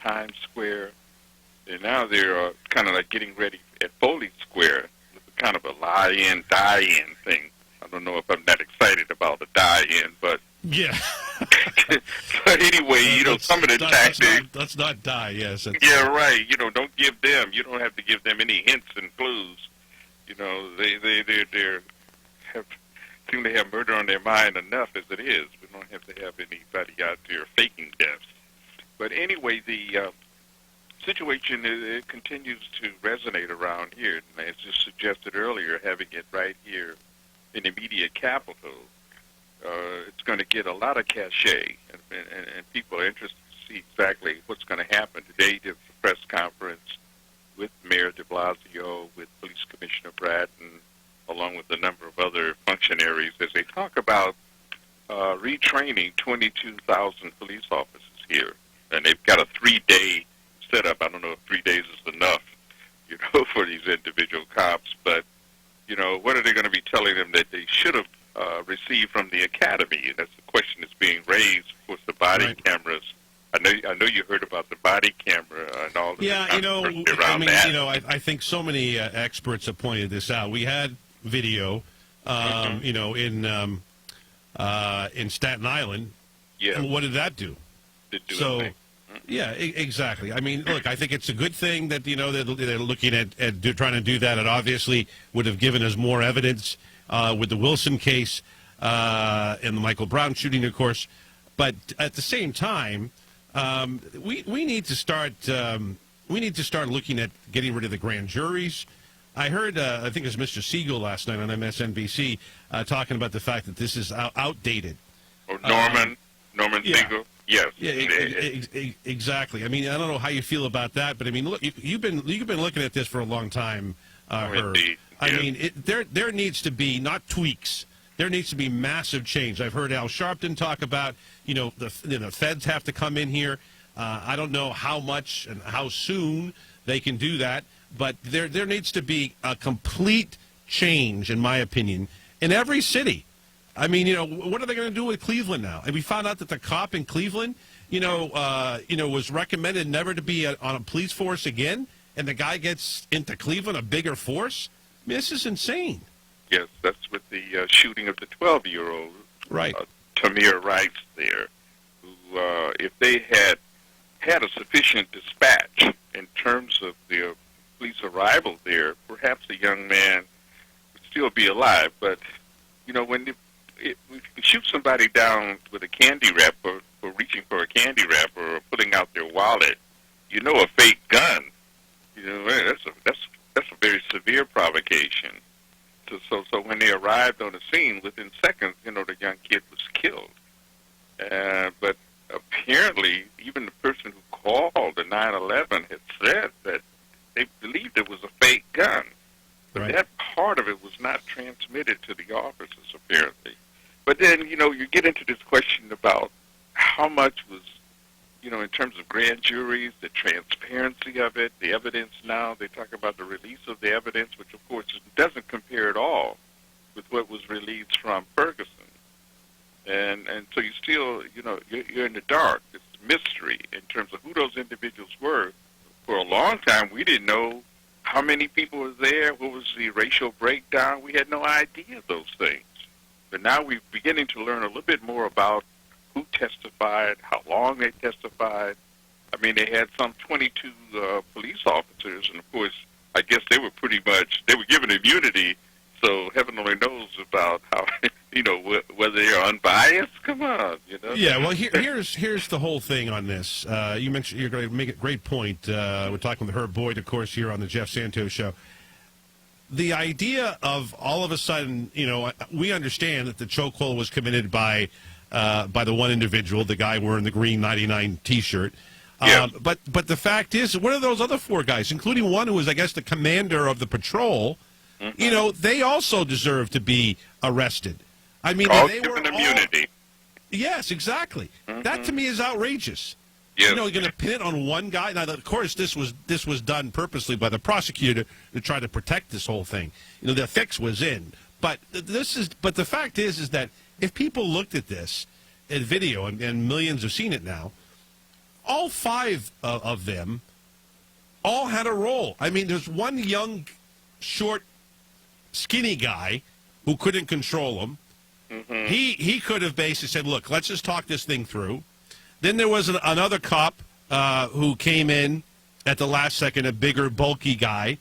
Times Square. And now they're kind of like getting ready at Foley Square. It's kind of a lie-in, die-in thing. I don't know if I'm that excited about the die-in, but yeah. but anyway, some of the tactics. Let's not die. Yes. Yeah, right. Don't give them. You don't have to give them any hints and clues. They seem to have murder on their mind enough as it is. We don't have to have anybody out there faking deaths. But anyway, the situation it continues to resonate around here. And as just suggested earlier, having it right here in the immediate capital, it's going to get a lot of cachet, and people are interested to see exactly what's going to happen. Today, there's a press conference with Mayor de Blasio, with Police Commissioner Bratton, along with a number of other functionaries, as they talk about retraining 22,000 police officers here. And they've got a 3-day setup. I don't know if 3 days is enough, for these individual cops. But, what are they going to be telling them that they should have received from the academy? And that's the question that's being raised. Of course, the body cameras. I know you heard about the body camera and all the controversy around that. I think so many experts have pointed this out. We had video, in Staten Island. Yeah. And what did that do? Yeah, exactly. I mean, look, I think it's a good thing that, they're looking at trying to do that. It obviously would have given us more evidence with the Wilson case and the Michael Brown shooting, of course. But at the same time, we need to start looking at getting rid of the grand juries. I heard, I think it was Mr. Siegel last night on MSNBC talking about the fact that this is outdated. Oh, Norman Siegel. Yes. Yeah, exactly. I mean, I don't know how you feel about that, but I mean, look, you've been looking at this for a long time, Herb. Indeed. I mean, there needs to be not tweaks. There needs to be massive change. I've heard Al Sharpton talk about, the feds have to come in here. I don't know how much and how soon they can do that, but there needs to be a complete change, in my opinion, in every city. I mean, what are they going to do with Cleveland now? And we found out that the cop in Cleveland, was recommended never to be on a police force again, and the guy gets into Cleveland, a bigger force. I mean, this is insane. Yes, that's with the shooting of the 12-year-old, right? Tamir Rice there, who, if they had a sufficient dispatch in terms of the police arrival there, perhaps the young man would still be alive. But, when we shoot somebody down with a candy wrapper for reaching for a candy wrapper or pulling out their wallet, a fake gun, that's a very severe provocation. So when they arrived on the scene, within seconds, the young kid was killed. But apparently, even the person who called the 911 had said that they believed it was a fake gun. But that part of it was not transmitted to the officers, apparently. But then, you get into this question about how much was, in terms of grand juries, the transparency of it, the evidence now. They talk about the release of the evidence, which, of course, doesn't compare at all with what was released from Ferguson. And so you still, you're in the dark. It's mystery in terms of who those individuals were. For a long time, we didn't know how many people were there, what was the racial breakdown. We had no idea of those things. But now we're beginning to learn a little bit more about who testified, how long they testified. I mean, they had some 22 police officers, and of course, I guess they were given immunity, so heaven only knows about how, whether they're unbiased. Come on, Yeah, well, here's the whole thing on this. You mentioned, you're going to make a great point. We're talking with Herb Boyd, of course, here on the Jeff Santos Show. The idea of all of a sudden, we understand that the chokehold was committed by the one individual, the guy wearing the green 99 T-shirt. Yeah. But the fact is, what are those other four guys, including one who was, I guess, the commander of the patrol? Mm-hmm. They also deserve to be arrested. I mean, all they given were immunity. Yes, exactly. Mm-hmm. That to me is outrageous. Yes. You're going to pin it on one guy. Now, of course, this was done purposely by the prosecutor to try to protect this whole thing. The fix was in, but the fact is that if people looked at this video, and millions have seen it now, all five of them all had a role. I mean, there's one young, short, skinny guy who couldn't control him. Mm-hmm. He could have basically said, look, let's just talk this thing through. Then there was another cop who came in at the last second, a bigger, bulky guy.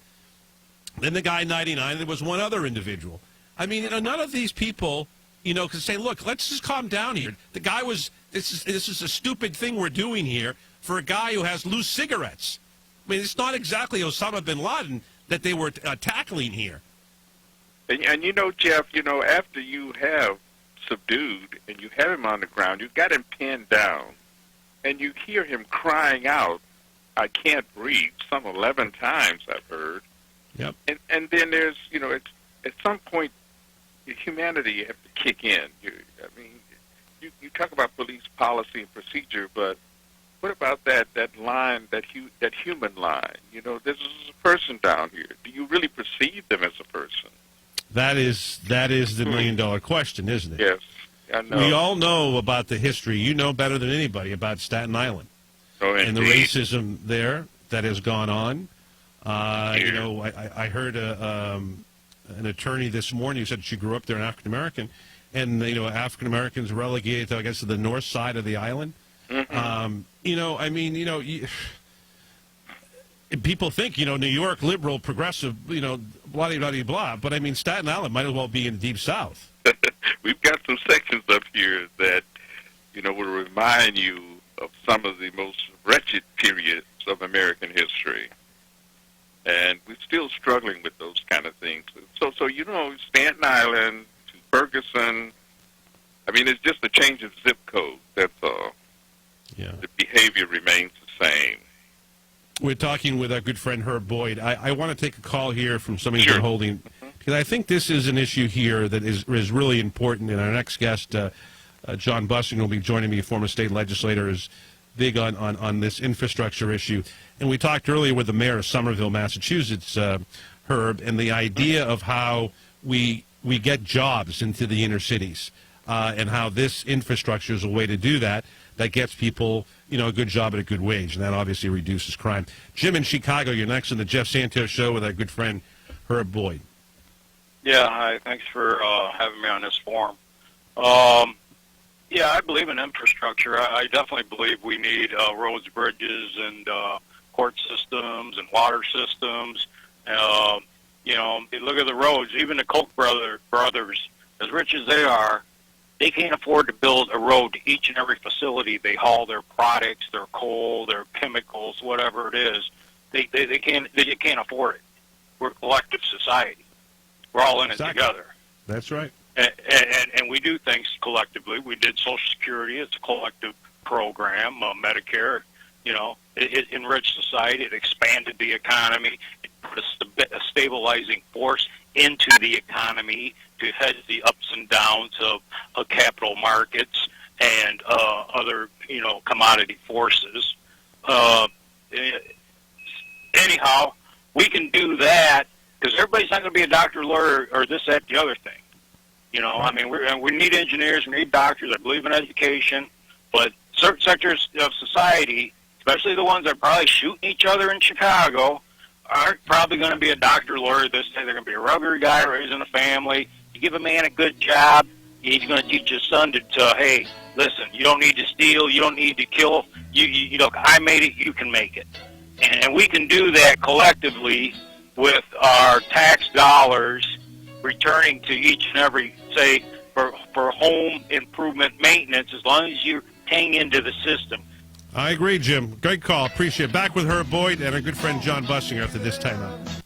Then the guy 99, there was one other individual. I mean, none of these people, could say, look, let's just calm down here. The guy was, this is a stupid thing we're doing here for a guy who has loose cigarettes. I mean, it's not exactly Osama bin Laden that they were tackling here. And Jeff, after you have subdued and you have him on the ground, you've got him pinned down, and you hear him crying out, I can't breathe, some 11 times I've heard. Yep. And then there's, at some point, humanity has to kick in. You talk about police policy and procedure, but what about that line, that human line? This is a person down here. Do you really perceive them as a person? That is the million-dollar question, isn't it? Yes, I know. We all know about the history. You know better than anybody about Staten Island. Oh, and the racism there that has gone on. I heard an attorney this morning who said she grew up there, an African-American, and, African Americans relegated, I guess, to the north side of the island. Mm-hmm. People think, New York, liberal, progressive, blah, blah, blah, blah. But, I mean, Staten Island might as well be in the Deep South. We've got some sections up here that, will remind you of some of the most wretched periods of American history. And we're still struggling with those kind of things. So Staten Island to Ferguson, I mean, it's just a change of zip code, that's all. Yeah. The behavior remains the same. We're talking with our good friend Herb Boyd. I want to take a call here from somebody who's Sure. been holding, because I think this is an issue here that is really important. And our next guest, John Bussing, will be joining me, former state legislator, is big on this infrastructure issue. And we talked earlier with the mayor of Somerville, Massachusetts, Herb, and the idea of how we get jobs into the inner cities, and how this infrastructure is a way to do that gets people, a good job at a good wage, and that obviously reduces crime. Jim in Chicago, you're next on the Jeff Santos Show with our good friend Herb Boyd. Yeah, hi. Thanks for having me on this forum. Yeah, I believe in infrastructure. I definitely believe we need roads, bridges, and court systems and water systems. Look at the roads. Even the Koch brothers, as rich as they are, they can't afford to build a road to each and every facility they haul their products, their coal, their chemicals, whatever it is. They can't afford it. We're a collective society. We're all in it together. That's right. And we do things collectively. We did Social Security. It's a collective program. Medicare, it enriched society. It expanded the economy. It put a stabilizing force into the economy to hedge the ups and downs of capital markets and other, commodity forces. Anyhow, we can do that because everybody's not going to be a doctor, lawyer, or this, that, the other thing. I mean, we need engineers, we need doctors. I believe in education, but certain sectors of society, especially the ones that are probably shooting each other in Chicago, aren't probably going to be a doctor, lawyer, this, that. They're going to be a regular guy raising a family. You give a man a good job, he's going to teach his son to hey, listen, you don't need to steal, you don't need to kill. I made it, you can make it. And we can do that collectively with our tax dollars returning to each and every, say, for home improvement maintenance, as long as you hang into the system. I agree, Jim. Great call. Appreciate it. Back with Herb Boyd and our good friend John Bussing after this timeout.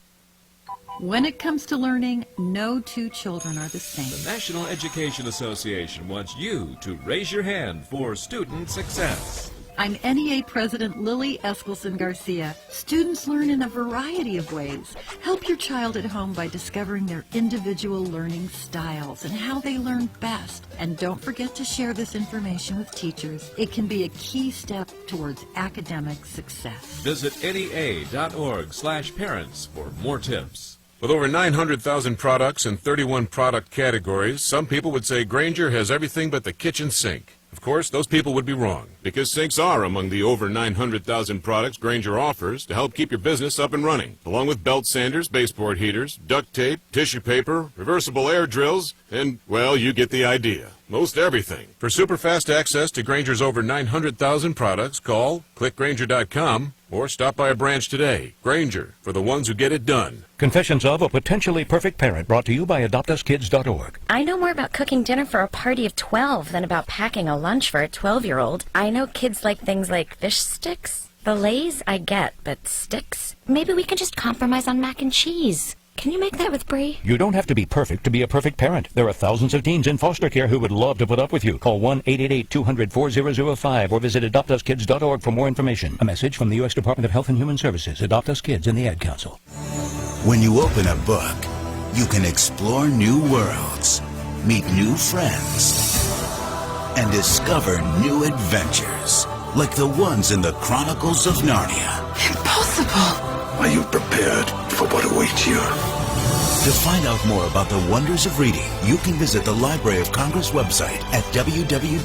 When it comes to learning, no two children are the same. The National Education Association wants you to raise your hand for student success. I'm NEA President Lily Eskelson Garcia. Students learn in a variety of ways. Help your child at home by discovering their individual learning styles and how they learn best. And don't forget to share this information with teachers. It can be a key step towards academic success. Visit NEA.org/parents for more tips. With over 900,000 products in 31 product categories, some people would say Grainger has everything but the kitchen sink. Of course, those people would be wrong, because sinks are among the over 900,000 products Grainger offers to help keep your business up and running, along with belt sanders, baseboard heaters, duct tape, tissue paper, reversible air drills, and, well, you get the idea. Most everything. For super fast access to Grainger's over 900,000 products, call, click Grainger.com, or stop by a branch today. Grainger, for the ones who get it done. Confessions of a Potentially Perfect Parent, brought to you by AdoptUsKids.org. I know more about cooking dinner for a party of 12 than about packing a lunch for a 12-year-old. I know kids like things like fish sticks. The Lay's I get, but sticks? Maybe we can just compromise on mac and cheese. Can you make that with Brie? You don't have to be perfect to be a perfect parent. There are thousands of teens in foster care who would love to put up with you. Call 1-888-200-4005 or visit AdoptUsKids.org for more information. A message from the U.S. Department of Health and Human Services, Adopt Us Kids, and the Ad Council. When you open a book, you can explore new worlds, meet new friends, and discover new adventures, like the ones in the Chronicles of Narnia. Impossible! Are you prepared for what awaits you? To find out more about the wonders of reading, you can visit the Library of Congress website at www.loc.gov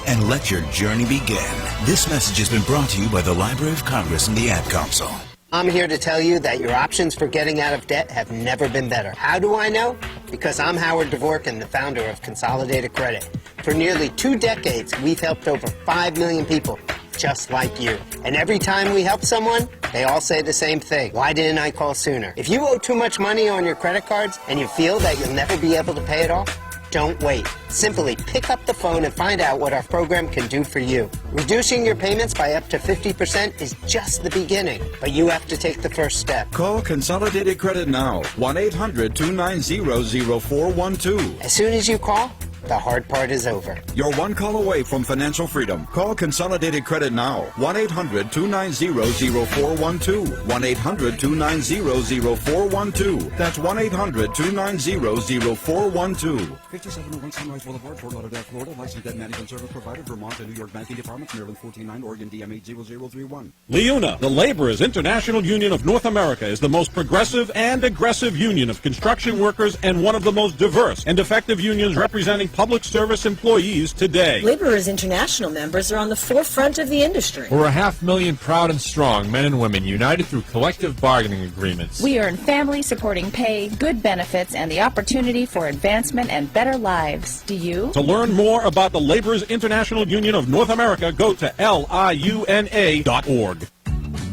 and let your journey begin. This message has been brought to you by the Library of Congress and the Ad Council. I'm here to tell you that your options for getting out of debt have never been better. How do I know? Because I'm Howard Dvorkin, the founder of Consolidated Credit. For nearly 2 decades, we've helped over 5 million people just like you. And every time we help someone, they all say the same thing. Why didn't I call sooner? If you owe too much money on your credit cards and you feel that you'll never be able to pay it off, don't wait. Simply pick up the phone and find out what our program can do for you. Reducing your payments by up to 50% is just the beginning, but you have to take the first step. Call Consolidated Credit now, 1-800-290-0412. As soon as you call, the hard part is over. You're one call away from financial freedom. Call Consolidated Credit now, 1-800-290-0412. 1-800-290-0412. That's 1-800-290-0412. 5701 Sunrise Boulevard, Fort Lauderdale, Florida. Licensed debt management service provider, Vermont and New York banking departments, Maryland 149, Oregon DM 80031. LIUNA, the Laborers International Union of North America, is the most progressive and aggressive union of construction workers and one of the most diverse and effective unions representing public service employees today. Laborers International members are on the forefront of the industry. We're 500,000 proud and strong men and women united through collective bargaining agreements. We earn family-supporting pay, good benefits, and the opportunity for advancement and better lives. Do you? To learn more about the Laborers International Union of North America, go to liuna.org.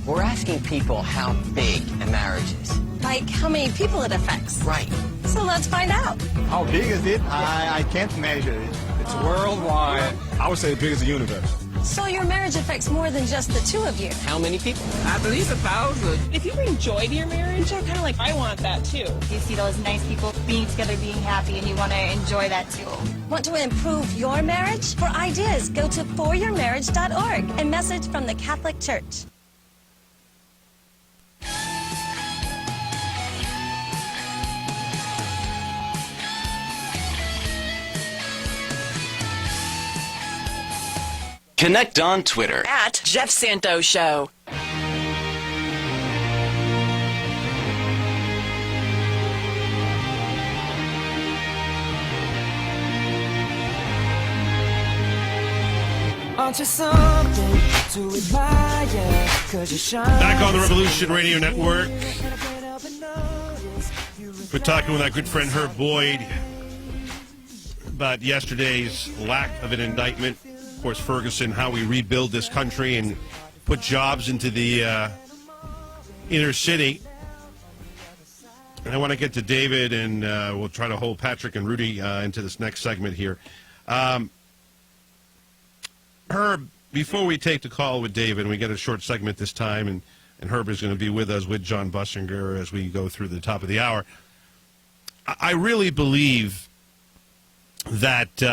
We're asking people how big a marriage is. Like how many people it affects. Right. So let's find out. How big is it? I can't measure it. It's worldwide. I would say as big as the universe. So your marriage affects more than just the two of you. How many people? At least 1,000. If you bring joy to your marriage, I'm kind of like, I want that too. You see those nice people being together, being happy, and you want to enjoy that too. Want to improve your marriage? For ideas, go to foryourmarriage.org and message from the Catholic Church. Connect on Twitter at Jeff Santos Show. Aren't you something to admire? 'Cause you shine. Back on the Revolution Radio Network. We're talking with our good friend Herb Boyd about yesterday's lack of an indictment. Of course, Ferguson, how we rebuild this country and put jobs into the inner city. And I want to get to David, and we'll try to hold Patrick and Rudy into this next segment here. Herb, before we take the call with David, and we get a short segment this time, and Herb is going to be with us with John Bussinger as we go through the top of the hour. I really believe that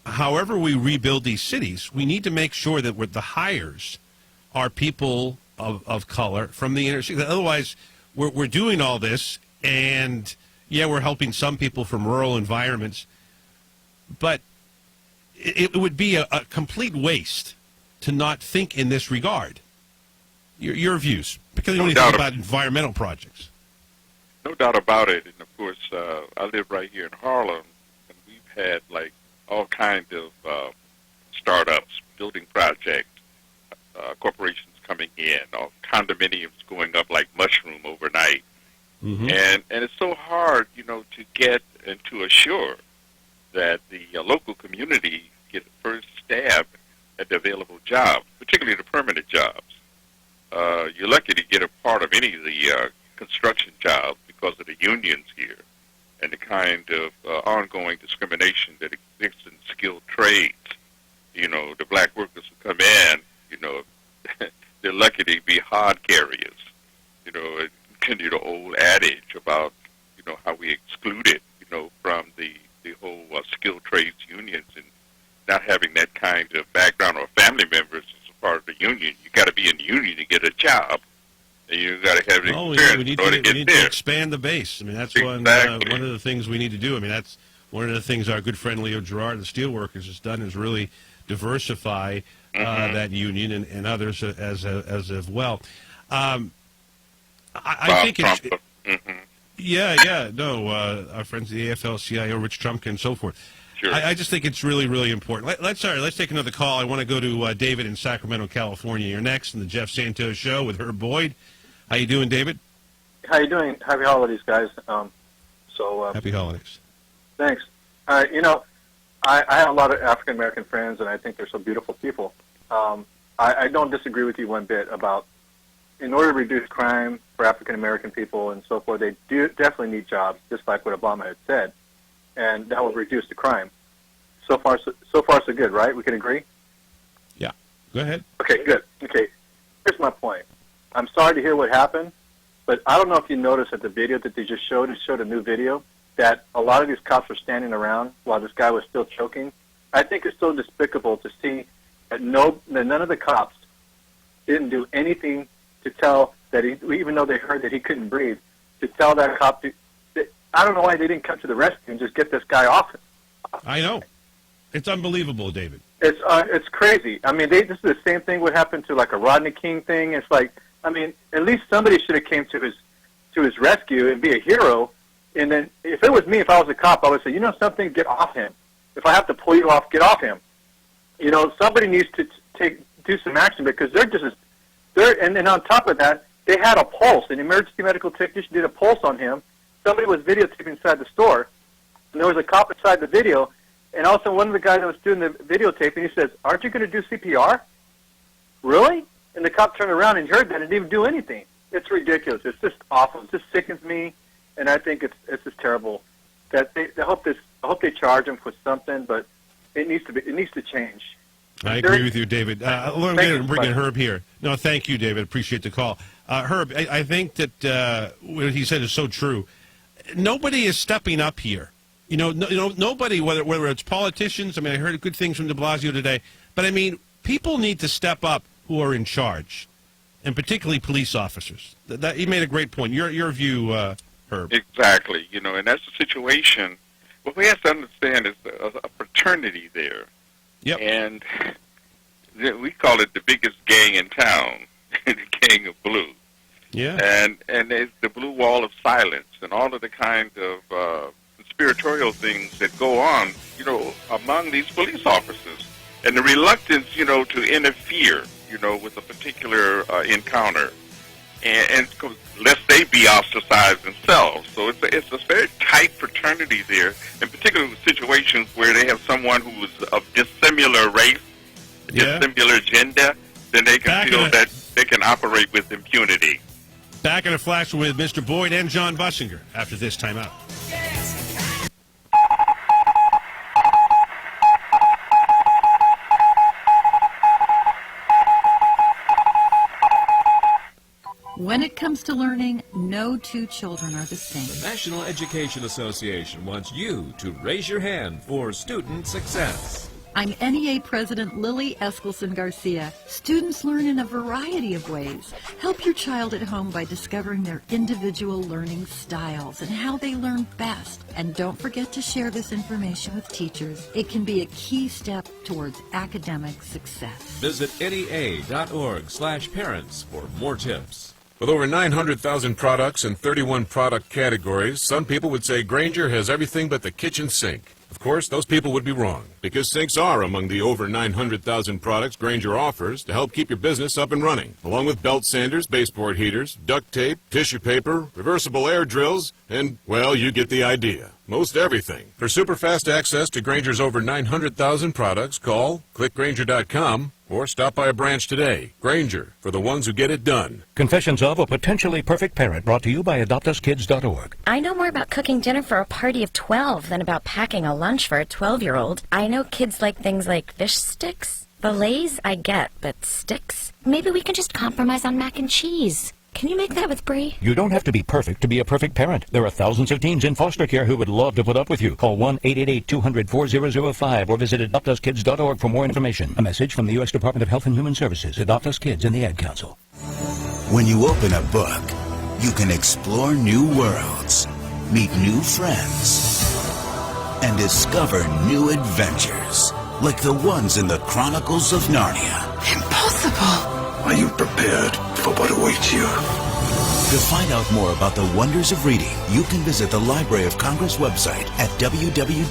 however we rebuild these cities, we need to make sure that the hires are people of color from the inner city. Otherwise, we're doing all this, and, yeah, we're helping some people from rural environments, but it would be a complete waste to not think in this regard. Your views, because you only think about environmental projects. No doubt about it. And, of course, I live right here in Harlem, and we've had, like, all kinds of startups, building projects, corporations coming in, all condominiums going up like mushroom overnight. Mm-hmm. And it's so hard, to get and to assure that the local community get the first stab at the available jobs, particularly the permanent jobs. You're lucky to get a part of any of the construction jobs because of the unions here and the kind of ongoing discrimination that exists in skilled trades. The black workers who come in, they're lucky to be hod carriers. It continue the old adage about, how we excluded, from the whole skilled trades unions and not having that kind of background or family members as a part of the union. You got to be in the union to get a job. And you got to have the experience we need, in order to, to we get need there. to expand the base. I mean, that's Exactly. one of the things we need to do. I mean, that's one of the things our good friend Leo Gerard, the Steelworkers, has done, is really diversify that union and others as well. I think it's... our friends at the AFL-CIO, Rich Trumka, and so forth. Sure. I just think it's really, really important. Let's take another call. I want to go to David in Sacramento, California. You're next in the Jeff Santos Show with Herb Boyd. How you doing, David? How you doing? Happy holidays, guys. Happy holidays. Thanks. I have a lot of African American friends, and I think they're so beautiful people. I don't disagree with you one bit about, in order to reduce crime for African American people and so forth, they do definitely need jobs, just like what Obama had said, and that will reduce the crime. So far, so good, right? We can agree? Yeah. Go ahead. Okay, good. Okay, here's my point. I'm sorry to hear what happened, but I don't know if you noticed at the video that they just showed, it showed a new video, that a lot of these cops were standing around while this guy was still choking. I think it's so despicable to see that none of the cops didn't do anything to tell that even though they heard that he couldn't breathe, to tell that cop I don't know why they didn't come to the rescue and just get this guy off him. I know. It's unbelievable, David. It's crazy. I mean, this is the same thing what happened to like a Rodney King thing. It's like, I mean, at least somebody should have came to his rescue and be a hero. And then if it was me, if I was a cop, I would say, something, get off him. If I have to pull you off, get off him. Somebody needs to do some action because and then on top of that, they had a pulse. An emergency medical technician did a pulse on him. Somebody was videotaping inside the store, and there was a cop inside the video, and also one of the guys that was doing the videotaping, he says, "Aren't you going to do CPR?" Really? And the cop turned around and heard that and didn't even do anything. It's ridiculous. It's just awful. It just sickens me, and I think it's just terrible. That I hope they charge him for something, but it needs to change. I agree with you, David. Let me bring in Herb here. No, thank you, David. Appreciate the call. Herb, I think that what he said is so true. Nobody is stepping up here. Nobody, whether it's politicians. I mean, I heard good things from de Blasio today. But, I mean, people need to step up who are in charge, and particularly police officers. You made a great point. Your view, Herb. Exactly. And that's the situation. What we have to understand is a fraternity there. Yep. And we call it the biggest gang in town, the Gang of Blue. Yeah. And it's the blue wall of silence and all of the kind of conspiratorial things that go on, among these police officers. And the reluctance, to interfere, with a particular encounter. And lest they be ostracized themselves. So it's a very tight fraternity there, in particular with situations where they have someone who is of dissimilar race, dissimilar gender, then they can feel that they can operate with impunity. Back in a flash with Mr. Boyd and John Bussinger after this timeout. When it comes to learning, no two children are the same. The National Education Association wants you to raise your hand for student success. I'm NEA President Lily Eskelsen Garcia. Students learn in a variety of ways. Help your child at home by discovering their individual learning styles and how they learn best. And don't forget to share this information with teachers. It can be a key step towards academic success. Visit NEA.org/parents for more tips. With over 900,000 products in 31 product categories, some people would say Grainger has everything but the kitchen sink. Of course, those people would be wrong, because sinks are among the over 900,000 products Grainger offers to help keep your business up and running, along with belt sanders, baseboard heaters, duct tape, tissue paper, reversible air drills, and, well, you get the idea. Most everything. For super fast access to Grainger's over 900,000 products, call, click Grainger.com, or stop by a branch today. Grainger, for the ones who get it done. Confessions of a Potentially Perfect Parent, brought to you by AdoptUsKids.org. I know more about cooking dinner for a party of 12 than about packing a lunch for a 12-year-old. I know kids like things like fish sticks. Fillets, I get, but sticks? Maybe we can just compromise on mac and cheese. Can you make that with Brie? You don't have to be perfect to be a perfect parent. There are thousands of teens in foster care who would love to put up with you. Call 1-888-200-4005 or visit AdoptUsKids.org for more information. A message from the U.S. Department of Health and Human Services, Adopt Us Kids, and the Ad Council. When you open a book, you can explore new worlds, meet new friends, and discover new adventures, like the ones in the Chronicles of Narnia. Impossible! Are you prepared for what awaits you? To find out more about the wonders of reading, you can visit the Library of Congress website at www.loc.gov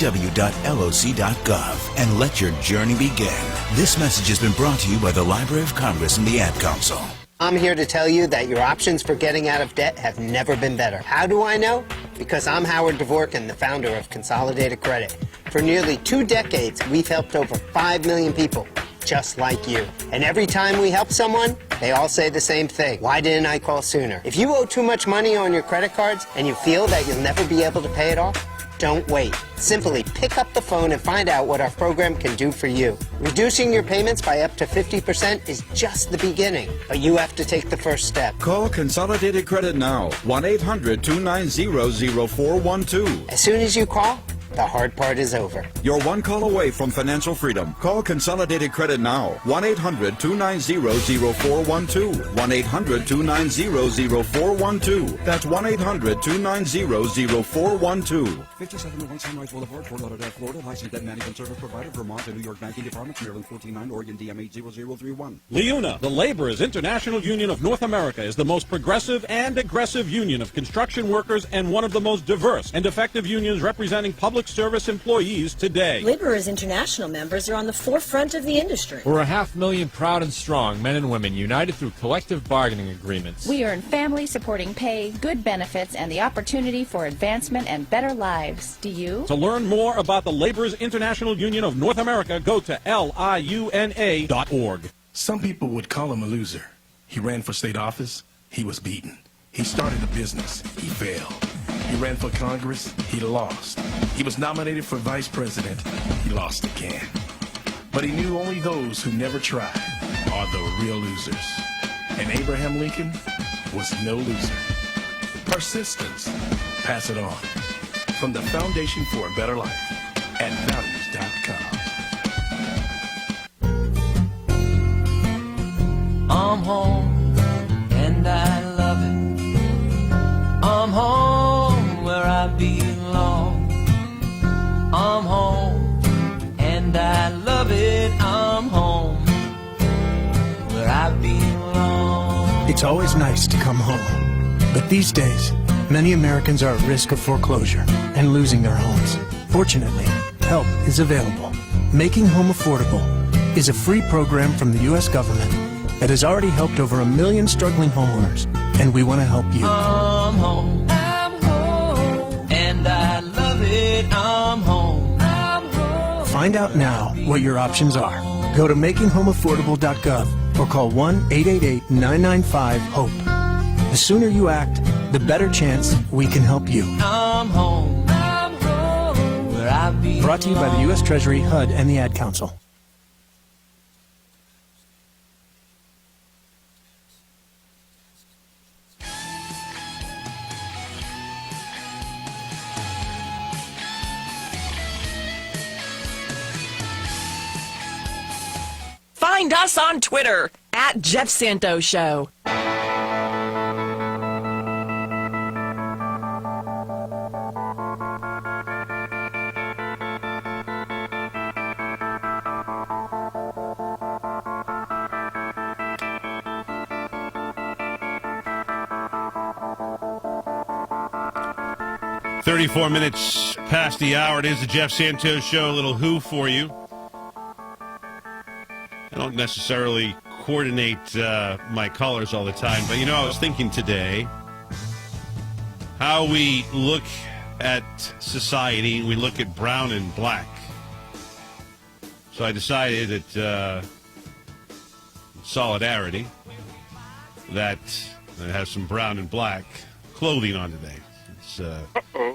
and let your journey begin. This message has been brought to you by the Library of Congress and the Ad Council. I'm here to tell you that your options for getting out of debt have never been better. How do I know? Because I'm Howard Dvorkin, the founder of Consolidated Credit. For nearly 2 decades, we've helped over 5 million people just like you. And every time we help someone, they all say the same thing. Why didn't I call sooner? If you owe too much money on your credit cards and you feel that you'll never be able to pay it off, don't wait. Simply pick up the phone and find out what our program can do for you. Reducing your payments by up to 50% is just the beginning, but you have to take the first step. Call Consolidated Credit now. 1-800-290-0412. As soon as you call, the hard part is over. You're one call away from financial freedom. Call Consolidated Credit now. 1-800-290-0412. 1-800-290-0412. That's 1-800-290-0412. 5701 Sunrise Boulevard, Fort Lauderdale, Florida. Licensed debt management service provider, Vermont and New York Banking Departments, Maryland 149, Oregon DM 80031. LIUNA, the Laborers International Union of North America, is the most progressive and aggressive union of construction workers and one of the most diverse and effective unions representing public service employees today. Laborers International members are on the forefront of the industry. We're 500,000 proud and strong men and women united through collective bargaining agreements. We earn family-supporting pay, good benefits, and the opportunity for advancement and better lives. Do you? To learn more about the Laborers International Union of North America, go to liuna.org. Some people would call him a loser. He ran for state office. He was beaten. He started a business. He failed. He ran for Congress. He lost. He was nominated for vice president. He lost again. But he knew only those who never tried are the real losers. And Abraham Lincoln was no loser. Persistence. Pass it on. From the Foundation for a Better Life at values.com. I'm home and I love it. I'm home where I belong. I'm home and I love it. I'm home where I belong. It's always nice to come home. But these days, many Americans are at risk of foreclosure and losing their homes. Fortunately, help is available. Making Home Affordable is a free program from the U.S. government that has already helped over 1 million struggling homeowners, and we want to help you. I'm home, and I love it. I'm home. Find out now what your options are. Go to makinghomeaffordable.gov or call 1-888-995-HOPE. The sooner you act, the better chance we can help you. I'm home, where I belong. Brought to you by the U.S. Treasury, HUD, and the Ad Council. Find us on Twitter at Jeff Santos Show. 34 minutes past the hour. It is the Jeff Santos Show. A little Who for you. I don't necessarily coordinate my colors all the time, but I was thinking today how we look at society. We look at brown and black. So I decided that solidarity that I have some brown and black clothing on today. It's,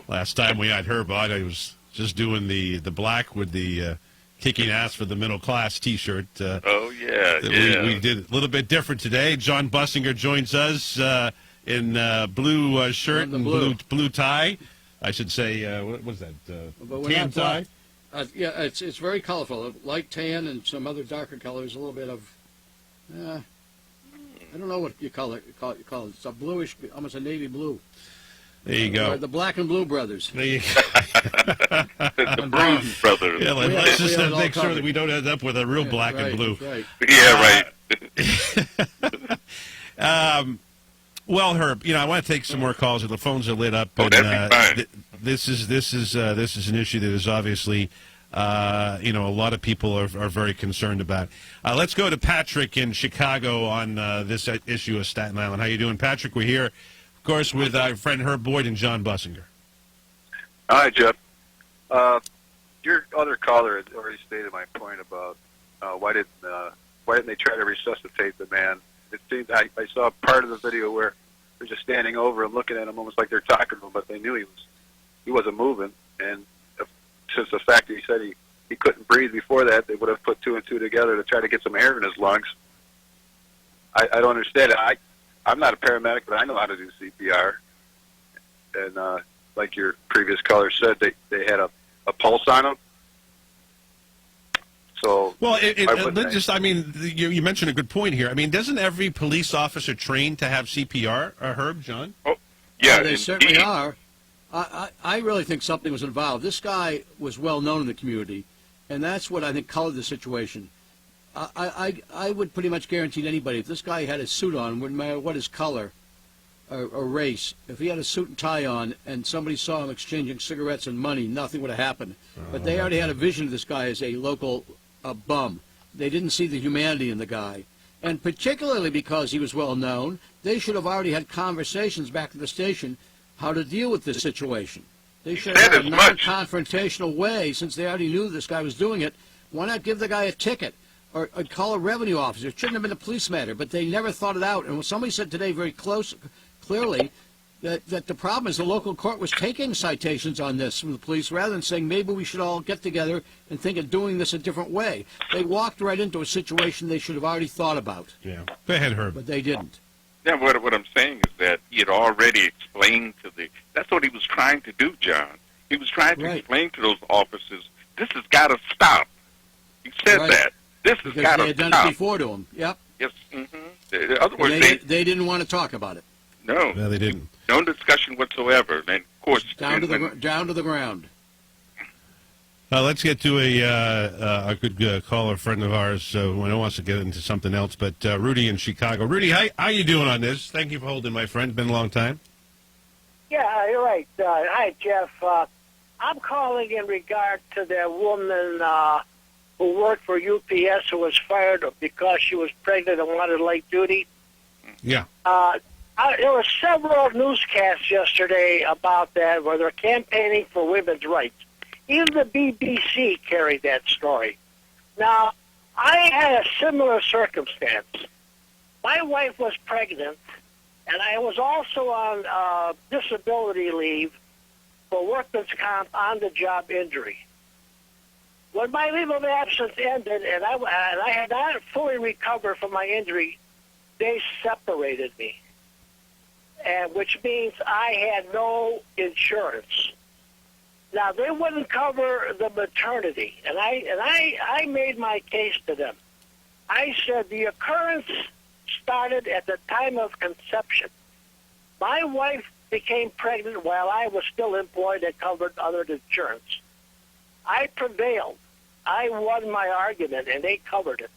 last time we had Herbot, I was just doing the black with the kicking ass for the middle class T-shirt. Oh yeah, we did a little bit different today. John Bussinger joins us in blue shirt and blue tie. I should say, what was that? Tan tie. Yeah, it's very colorful. Light tan and some other darker colors. A little bit of, I don't know what you call it. It's a bluish, almost a navy blue. There you go. The Black and Blue Brothers. There you go. The Bruce Brothers. Yeah, let's just make sure that we don't end up with a real black and blue. Right. Yeah, right. Well, Herb, I want to take some more calls. The phones are lit up. This is an issue that is obviously, a lot of people are very concerned about. Let's go to Patrick in Chicago on this issue of Staten Island. How you doing, Patrick? We're here, of course, with our friend Herb Boyd and John Bussinger. Hi, Jeff. Your other caller had already stated my point about why didn't they try to resuscitate the man? It seemed I saw part of the video where they're just standing over and looking at him, almost like they're talking to him, but they knew he wasn't moving. And since the fact that he said he couldn't breathe before that, they would have put two and two together to try to get some air in his lungs. I don't understand it. I'm not a paramedic, but I know how to do CPR. And like your previous caller said, they had a pulse on him. So, well, you mentioned a good point here. I mean, doesn't every police officer train to have CPR, Herb, John? Oh, yeah. They certainly are. I really think something was involved. This guy was well known in the community, and that's what I think colored the situation. I would pretty much guarantee to anybody, if this guy had a suit on, wouldn't matter what his color or race, if he had a suit and tie on and somebody saw him exchanging cigarettes and money, nothing would have happened. But they already had a vision of this guy as a local bum. They didn't see the humanity in the guy. And particularly because he was well known, they should have already had conversations back at the station how to deal with this situation. They should have had a non-confrontational way, since they already knew this guy was doing it. Why not give the guy a ticket or call a revenue officer? It shouldn't have been a police matter, but they never thought it out. And when somebody said today very clearly that the problem is the local court was taking citations on this from the police rather than saying maybe we should all get together and think of doing this a different way. They walked right into a situation they should have already thought about. Yeah. Go ahead, Herb. But they didn't. Yeah, what I'm saying is that he had already explained that's what he was trying to do, John. He was trying to explain to those officers, this has got to stop. He said that. This has got to stop. Because they had done it before to him. Yep. Yes. In other words, they didn't want to talk about it. No. No, they didn't. No discussion whatsoever. And, of course... Down to the ground. Let's get to a good caller, friend of ours, who I know wants to get into something else, but Rudy in Chicago. Rudy, how you doing on this? Thank you for holding, my friend. Been a long time. Yeah, you're right. Hi, Jeff. I'm calling in regard to that woman who worked for UPS who was fired because she was pregnant and wanted light duty. Yeah. There were several newscasts yesterday about that where they're campaigning for women's rights. Even the BBC carried that story. Now, I had a similar circumstance. My wife was pregnant, and I was also on disability leave for workman's comp on-the-job injury. When my leave of absence ended, and I had not fully recovered from my injury, they separated me, and which means I had no insurance. Now, they wouldn't cover the maternity, and I made my case to them. I said the occurrence started at the time of conception. My wife became pregnant while I was still employed and covered other insurance. I prevailed. I won my argument, and they covered it.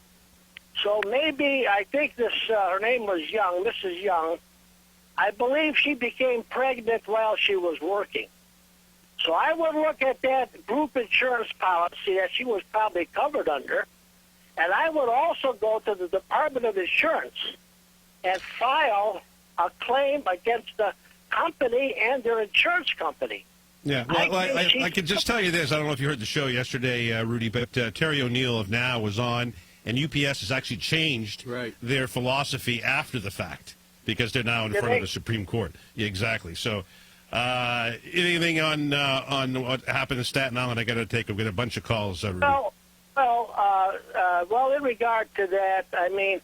So maybe, I think this, her name was Young, Mrs. Young. I believe she became pregnant while she was working. So I would look at that group insurance policy that she was probably covered under, and I would also go to the Department of Insurance and file a claim against the company and their insurance company. Yeah, well, I can just tell you this. I don't know if you heard the show yesterday, Rudy, but Terry O'Neill of Now was on, and UPS has actually changed their philosophy after the fact because they're now in front of the Supreme Court. Yeah, exactly. So anything on what happened in Staten Island? I got to take. I've got a bunch of calls. Rudy. Well, in regard to that, I mean,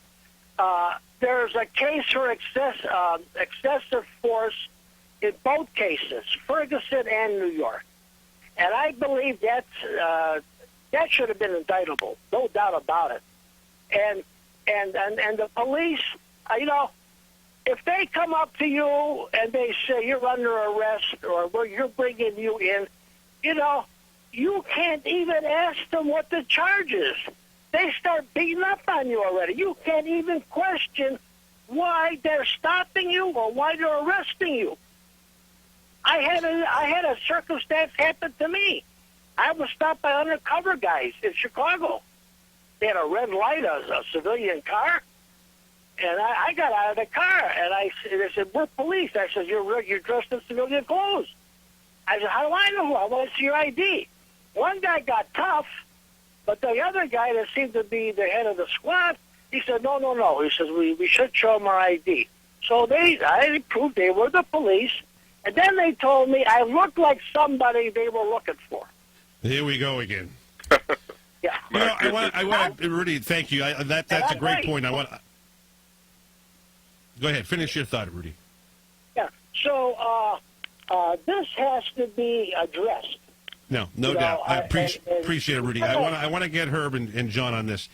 there's a case for excessive force in both cases, Ferguson and New York, and I believe that should have been indictable, no doubt about it. And the police, if they come up to you and they say you're under arrest or you're bringing you in, you can't even ask them what the charge is. They start beating up on you already. You can't even question why they're stopping you or why they're arresting you. I had a circumstance happen to me. I was stopped by undercover guys in Chicago. They had a red light, a civilian car, and I got out of the car, and they said, "We're police." I said, "You're dressed in civilian clothes." I said, "How do I know? I want to see your ID." One guy got tough, but the other guy that seemed to be the head of the squad, he said, "No. He says, we should show him our ID." So I proved they were the police, and then they told me I looked like somebody they were looking for. Here we go again. Yeah. I want to, Rudy, thank you. That's a great point. I want. Go ahead. Finish your thought, Rudy. Yeah. So this has to be addressed. No doubt. I appreciate it, Rudy. I want to get Herb and John on this.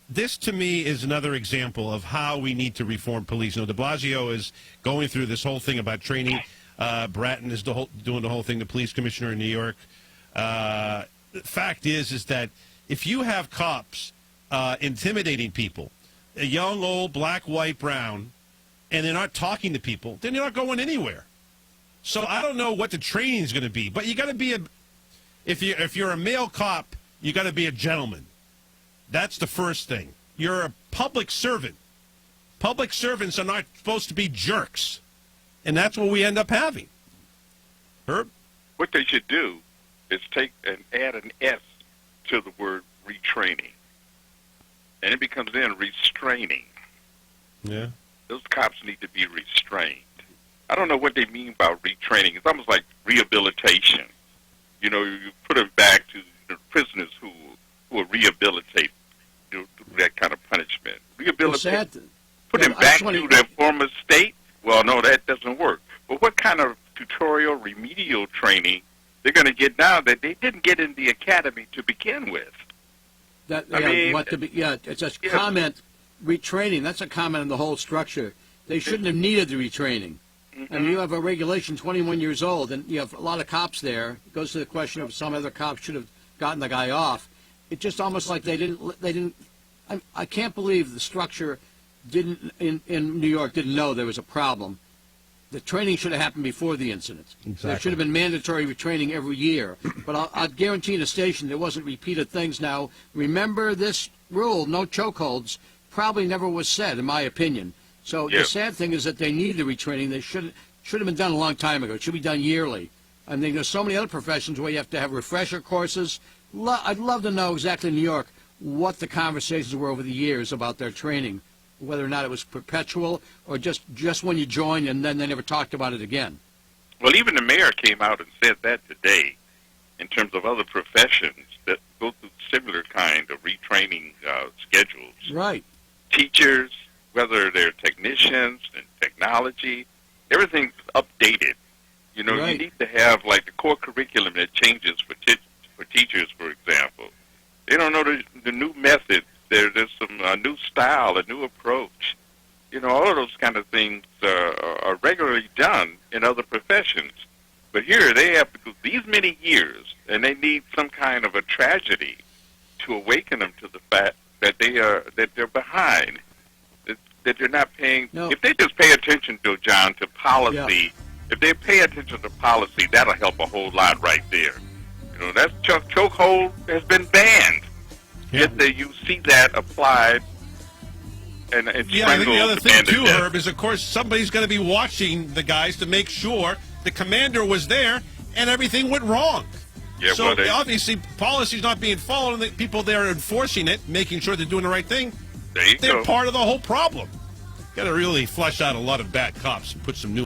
This, to me, is another example of how we need to reform police. De Blasio is going through this whole thing about training. Bratton is doing the whole thing, the police commissioner in New York. The fact is that if you have cops intimidating people, young, old, black, white, brown, and they're not talking to people, then you're not going anywhere. So I don't know what the training is going to be, but you got to be if you're a male cop, you got to be a gentleman. That's the first thing. You're a public servant. Public servants are not supposed to be jerks, and that's what we end up having. Herb? What they should do is take and add an S to the word retraining, and it becomes then restraining. Yeah. Those cops need to be restrained. I don't know what they mean by retraining. It's almost like rehabilitation. You put them back to the prisoners who are rehabilitated through that kind of punishment. Rehabilitate. Put them back to their former state? Well, no, that doesn't work. But what kind of tutorial, remedial training they're going to get now that they didn't get in the academy to begin with? It's a comment. Retraining, that's a comment on the whole structure. They shouldn't have needed the retraining. I mean, you have a regulation 21 years old, and you have a lot of cops there. It goes to the question of some other cops should have gotten the guy off. It's just almost like they didn't. I can't believe the structure in New York didn't know there was a problem. The training should have happened before the incident. Exactly. There should have been mandatory retraining every year. But I'll guarantee the station there wasn't repeated things. Now, remember this rule, no chokeholds, probably never was said, in my opinion. So the sad thing is that they need the retraining. They should have been done a long time ago. It should be done yearly. I mean, there's so many other professions where you have to have refresher courses. I'd love to know exactly in New York what the conversations were over the years about their training, whether or not it was perpetual or just when you joined and then they never talked about it again. Well, even the mayor came out and said that today in terms of other professions that go through similar kind of retraining schedules. Right. Teachers, whether they're technicians and technology, everything's updated. You need to have like the core curriculum that changes for teachers, for example. They don't know the new methods. There's some new style, a new approach. All of those kind of things are regularly done in other professions. But here they have to go these many years, and they need some kind of a tragedy to awaken them to the fact that they're behind. That they're not paying. No. If they just pay attention to policy If they pay attention to policy, that'll help a whole lot right there. You know, that chokehold has been banned. Yet you see that applied and Yeah, I think the other thing too, death. Herb, is of course somebody's going to be watching the guys to make sure the commander was there and everything went wrong. Yeah, so well, obviously policy's not being followed, and the people there enforcing it, making sure they're doing the right thing. They're part of the whole problem. Got to really flush out a lot of bad cops and put some new.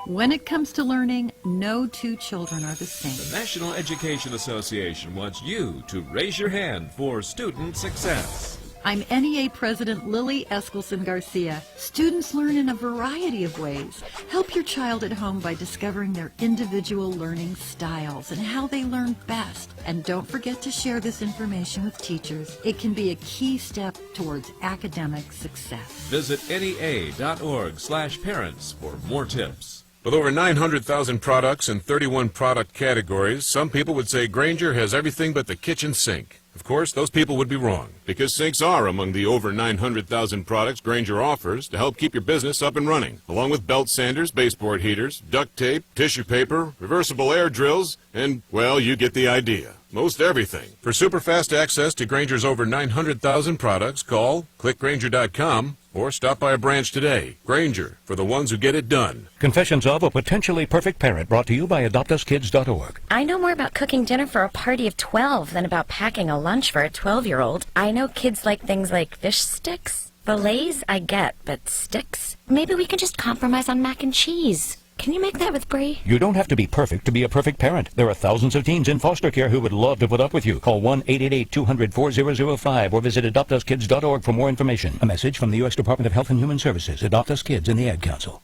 When it comes to learning, no two children are the same. The National Education Association wants you to raise your hand for student success. I'm NEA President Lily Eskelson Garcia. Students learn in a variety of ways. Help your child at home by discovering their individual learning styles and how they learn best. And don't forget to share this information with teachers. It can be a key step towards academic success. Visit NEA.org/parents for more tips. With over 900,000 products in 31 product categories, some people would say Grainger has everything but the kitchen sink. Of course, those people would be wrong, because sinks are among the over 900,000 products Grainger offers to help keep your business up and running, along with belt sanders, baseboard heaters, duct tape, tissue paper, reversible air drills, and, well, you get the idea. Most everything. For super fast access to Grainger's over 900,000 products, call, click Grainger.com, or stop by a branch today. Grainger, for the ones who get it done. Confessions of a Potentially Perfect Parent, brought to you by AdoptUsKids.org. I know more about cooking dinner for a party of 12 than about packing a lunch for a 12-year-old. I know kids like things like fish sticks. Fillets, I get, but sticks? Maybe we can just compromise on mac and cheese. Can you make that with Brie? You don't have to be perfect to be a perfect parent. There are thousands of teens in foster care who would love to put up with you. Call 1-888-200-4005 or visit AdoptUsKids.org for more information. A message from the U.S. Department of Health and Human Services, Adopt Us Kids, and the Ad Council.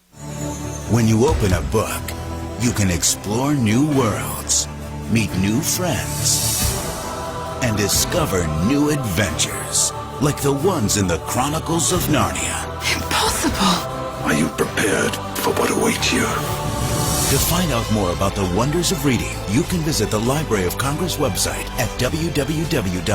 When you open a book, you can explore new worlds, meet new friends, and discover new adventures, like the ones in the Chronicles of Narnia. Impossible! Are you prepared for what awaits you? To find out more about the wonders of reading, you can visit the Library of Congress website at www.loc.gov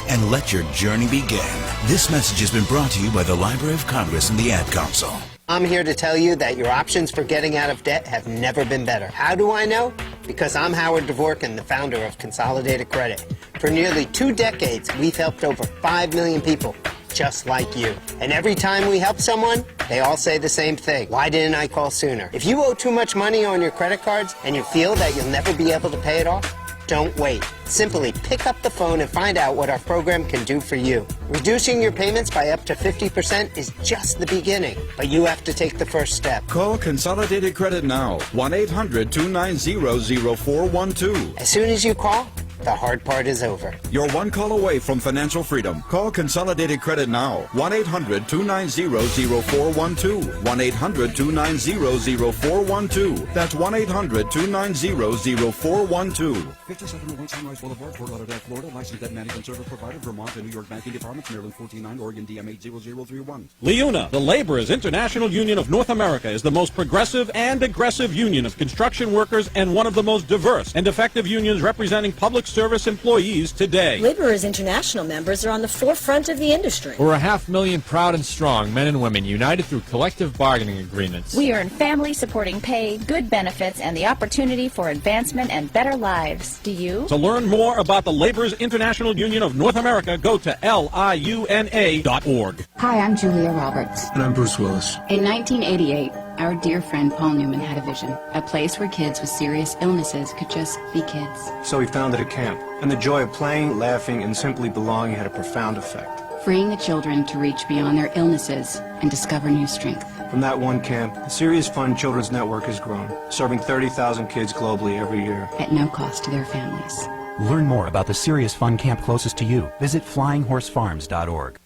and let your journey begin. This message has been brought to you by the Library of Congress and the Ad Council. I'm here to tell you that your options for getting out of debt have never been better. How do I know? Because I'm Howard Dvorkin, the founder of Consolidated Credit. For nearly 2 decades, we've helped over 5 million people just like you. And every time we help someone, they all say the same thing. Why didn't I call sooner? If you owe too much money on your credit cards and you feel that you'll never be able to pay it off, don't wait. Simply pick up the phone and find out what our program can do for you. Reducing your payments by up to 50% is just the beginning, but you have to take the first step. Call Consolidated Credit now. 1-800-290-0412. As soon as you call, the hard part is over. You're one call away from financial freedom. Call Consolidated Credit now. 1-800-290-0412. 1-800-290-0412. That's 1-800-290-0412. 5701 Sunrise Boulevard, Fort Lauderdale, Florida. Licensed debt management service provider, Vermont and New York banking departments, Maryland 49, Oregon DM 80031. LIUNA, the Laborers International Union of North America, is the most progressive and aggressive union of construction workers and one of the most diverse and effective unions representing public service employees today. Laborers International members are on the forefront of the industry. We're 500,000 proud and strong men and women united through collective bargaining agreements. We earn family-supporting pay, good benefits, and the opportunity for advancement and better lives. Do you? To learn more about the Laborers International Union of North America, go to liuna.org. Hi, I'm Julia Roberts. And I'm Bruce Willis. In 1988, our dear friend Paul Newman had a vision, a place where kids with serious illnesses could just be kids. So he founded a camp, and the joy of playing, laughing, and simply belonging had a profound effect. Freeing the children to reach beyond their illnesses and discover new strength. From that one camp, the Serious Fun Children's Network has grown, serving 30,000 kids globally every year. At no cost to their families. Learn more about the Serious Fun camp closest to you. Visit flyinghorsefarms.org.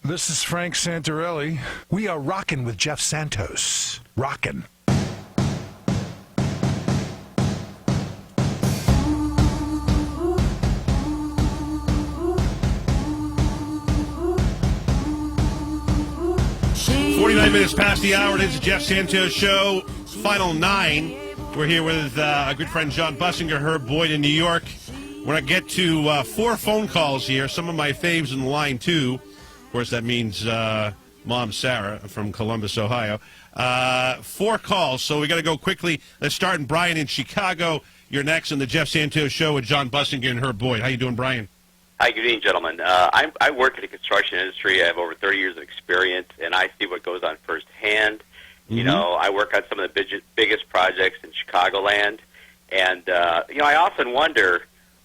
This is Frank Santarelli. We are rockin' with Jeff Santos. Rockin'. .49 minutes past the hour. It is the Jeff Santos Show. Final 9. We're here with a good friend John Bussinger, Herb Boyd in New York. We're going to get to 4 phone calls here. Some of my faves in line 2. Of course, that means Mom Sarah from Columbus, Ohio. 4 calls, so we got to go quickly. Let's start in Brian in Chicago. You're next on the Jeff Santos Show with John Bussinger and Herb Boyd. How you doing, Brian? Hi, good evening, gentlemen. I work in the construction industry. I have over 30 years of experience, and I see what goes on firsthand. Mm-hmm. You know, I work on some of the biggest projects in Chicagoland, and, you know, I often wonder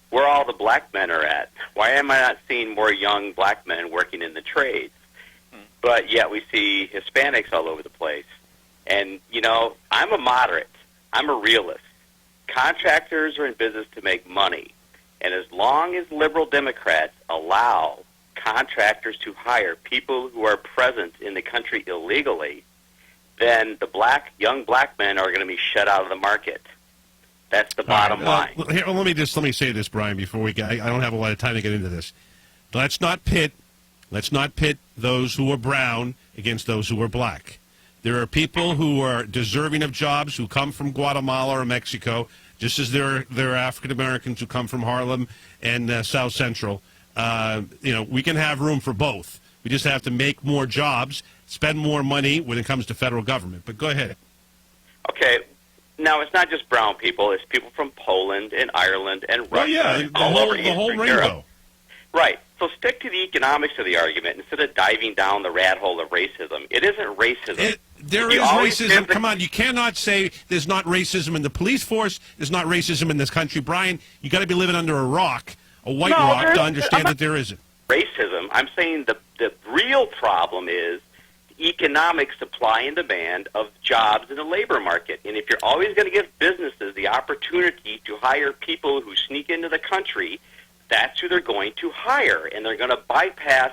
where all the black men are at. Why am I not seeing more young black men working in the trades? But yet we see Hispanics all over the place. And, you know, I'm a moderate. I'm a realist. Contractors are in business to make money. And as long as liberal Democrats allow contractors to hire people who are present in the country illegally, then the young black men are going to be shut out of the market. That's the bottom line. Here, let me say this, Brian, before we get. I don't have a lot of time to get into this. Let's not pit those who are brown against those who are black. There are people who are deserving of jobs who come from Guatemala or Mexico, just as there are African Americans who come from Harlem and South Central. You know, we can have room for both. We just have to make more jobs, spend more money when it comes to federal government. But go ahead. Okay. Now, it's not just brown people. It's people from Poland and Ireland and Russia. Oh, yeah, the whole rainbow. Europe. Right. So stick to the economics of the argument instead of diving down the rat hole of racism. It isn't racism. There is racism. Come on, you cannot say there's not racism in the police force. There's not racism in this country. Brian, you got to be living under a rock, a white rock, to understand that there isn't. Racism. I'm saying the real problem is economic supply and demand of jobs in the labor market. And if you're always going to give businesses the opportunity to hire people who sneak into the country, that's who they're going to hire. And they're going to bypass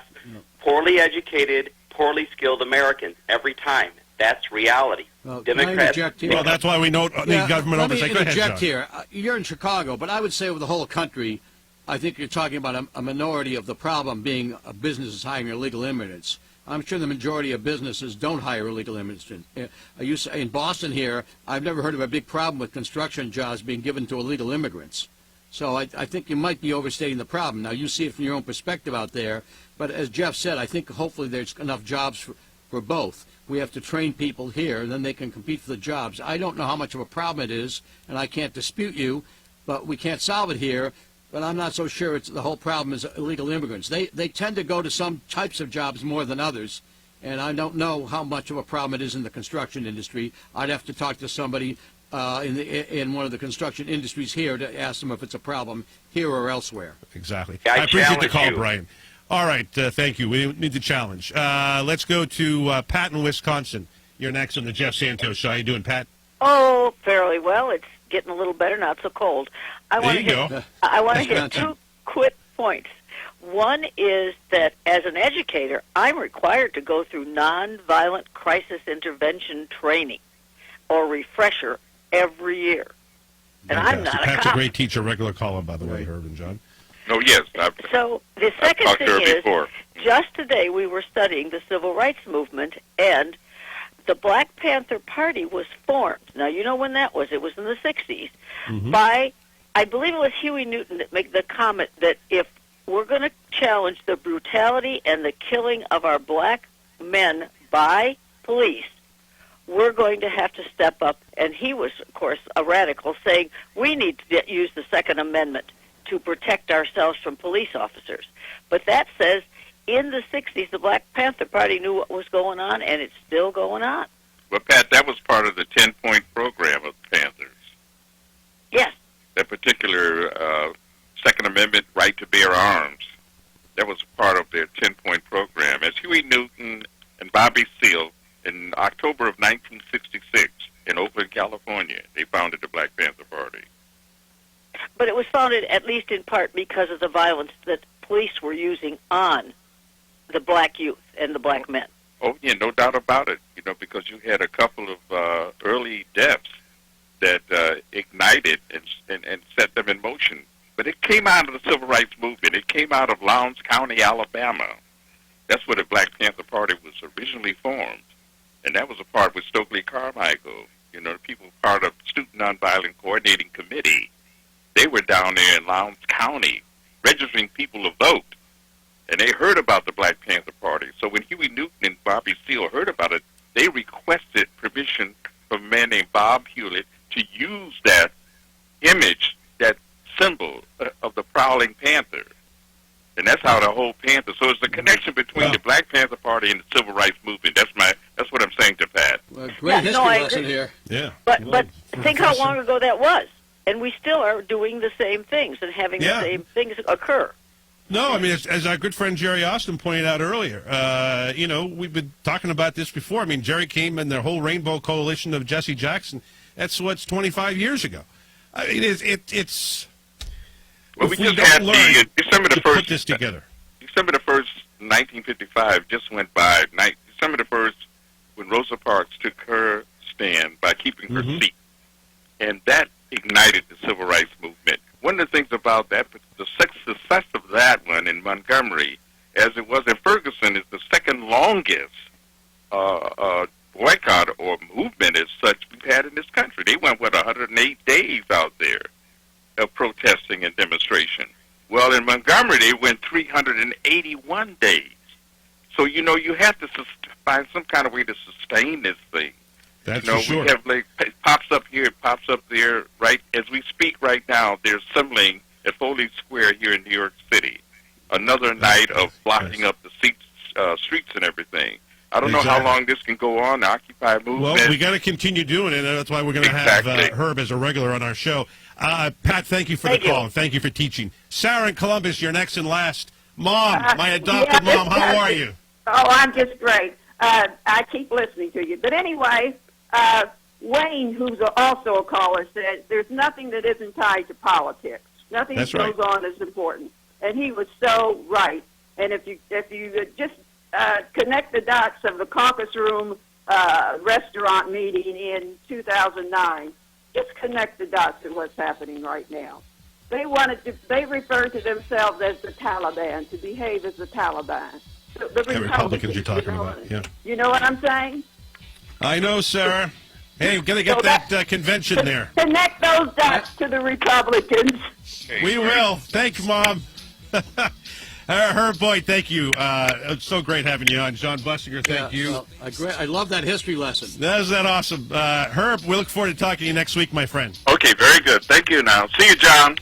poorly educated, poorly skilled Americans every time. That's reality. Well, Democrats. Well, that's why we know the government oversight. Go ahead, interject here. You're in Chicago, but I would say over the whole country, I think you're talking about a minority of the problem being businesses hiring illegal immigrants. I'm sure the majority of businesses don't hire illegal immigrants. In Boston here, I've never heard of a big problem with construction jobs being given to illegal immigrants. So I think you might be overstating the problem. Now, you see it from your own perspective out there, but as Jeff said, I think hopefully there's enough jobs for both. We have to train people here, and then they can compete for the jobs. I don't know how much of a problem it is, and I can't dispute you, but we can't solve it here. But I'm not so sure the whole problem is illegal immigrants. They tend to go to some types of jobs more than others, and I don't know how much of a problem it is in the construction industry. I'd have to talk to somebody in one of the construction industries here to ask them if it's a problem here or elsewhere. Exactly. I appreciate the call, Brian. All right, thank you. We need the challenge. Let's go to Pat in Wisconsin. You're next on the Jeff Santos Show. How you doing, Pat? Oh, fairly well. It's getting a little better, not so cold. I want to hit 2 quick points. One is that as an educator, I'm required to go through nonviolent crisis intervention training or refresher every year. And I'm not a cop. Pat's a great teacher, regular caller, by the way, Herb and John. Oh, yes. So the second thing is, just today we were studying the Civil Rights Movement, and the Black Panther Party was formed. Now, you know when that was. It was in the 60s by, I believe it was Huey Newton that made the comment that if we're going to challenge the brutality and the killing of our black men by police, we're going to have to step up. And he was, of course, a radical, saying we need to use the Second Amendment to protect ourselves from police officers. But that says in the 60s, the Black Panther Party knew what was going on, and it's still going on. Well, Pat, that was part of the 10-point program of the Panthers. Yes. That particular Second Amendment right to bear arms, that was part of their 10-point program. As Huey Newton and Bobby Seale, in October of 1966, in Oakland, California, they founded the Black Panther Party. But it was founded at least in part because of the violence that police were using on the black youth and the black men. Oh, yeah, no doubt about it. You know, because you had a couple of early deaths that ignited and set them in motion. But it came out of the Civil Rights Movement. It came out of Lowndes County, Alabama. That's where the Black Panther Party was originally formed. And that was a part with Stokely Carmichael. You know, the people part of Student Nonviolent Coordinating Committee, they were down there in Lowndes County registering people to vote. And they heard about the Black Panther Party. So when Huey Newton and Bobby Seale heard about it, they requested permission from a man named Bob Hewlett to use that image, that symbol of the prowling panther. And that's how the whole Panther. So it's the connection between the Black Panther Party and the Civil Rights Movement. That's what I'm saying to Pat. Well, great history lesson here. Yeah. But think how long ago that was. And we still are doing the same things and having the same things occur. No, I mean, as our good friend Jerry Austin pointed out earlier, you know, we've been talking about this before. I mean, Jerry came and their whole Rainbow Coalition of Jesse Jackson. That's what's 25 years ago. I mean, it's. Well, we just had the December the 1st. Put this together. December the 1st, 1955, just went by. December the 1st, when Rosa Parks took her stand by keeping her seat, and that ignited the Civil Rights Movement. One of the things about that, the success of that one in Montgomery, as it was in Ferguson, is the second longest boycott or movement as such we've had in this country. They went, 108 days out there of protesting and demonstration. Well, in Montgomery, they went 381 days. So, you know, you have to find some kind of way to sustain this thing. That's you know, for sure. We have, like, it pops up here, it pops up there. Right as we speak right now, they're assembling at Foley Square here in New York City. Another night of blocking up the streets and everything. I don't know how long this can go on, the Occupy movement. Well, we got to continue doing it, and that's why we're going to have Herb as a regular on our show. Pat, thank you for the call, and thank you for teaching. Sarah in Columbus, you're next and last. Mom, my adopted mom, how are you? Oh, I'm just great. I keep listening to you. But anyway, Wayne, who's also a caller, said there's nothing that isn't tied to politics. Nothing that goes on is important. And he was so right. And if you just connect the dots of the caucus room restaurant meeting in 2009, just connect the dots to what's happening right now. They refer to themselves as the Taliban, to behave as the Taliban. The Republicans you're talking about, yeah. You know what I'm saying? I know, Sarah. Hey, we're going to get that convention there. Connect those dots to the Republicans. We will. Thank you, Mom. Herb Boyd, thank you. It's so great having you on. John Bussinger, thank you. Well, I love that history lesson. Isn't that awesome? Herb, we look forward to talking to you next week, my friend. Okay, very good. Thank you now. See you, John.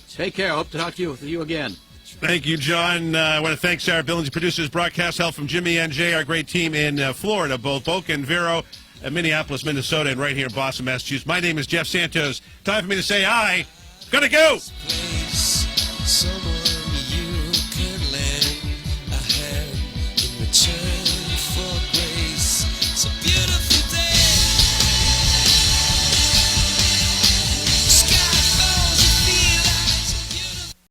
Take care. Hope to talk to you again. Thank you, John. I want to thank Sarah Billings, who produces broadcast help from Jimmy and Jay, our great team in Florida, both Boca and Vero, Minneapolis, Minnesota, and right here in Boston, Massachusetts. My name is Jeff Santos. Time for me to say I gotta go. Someone you could lend a hand in return.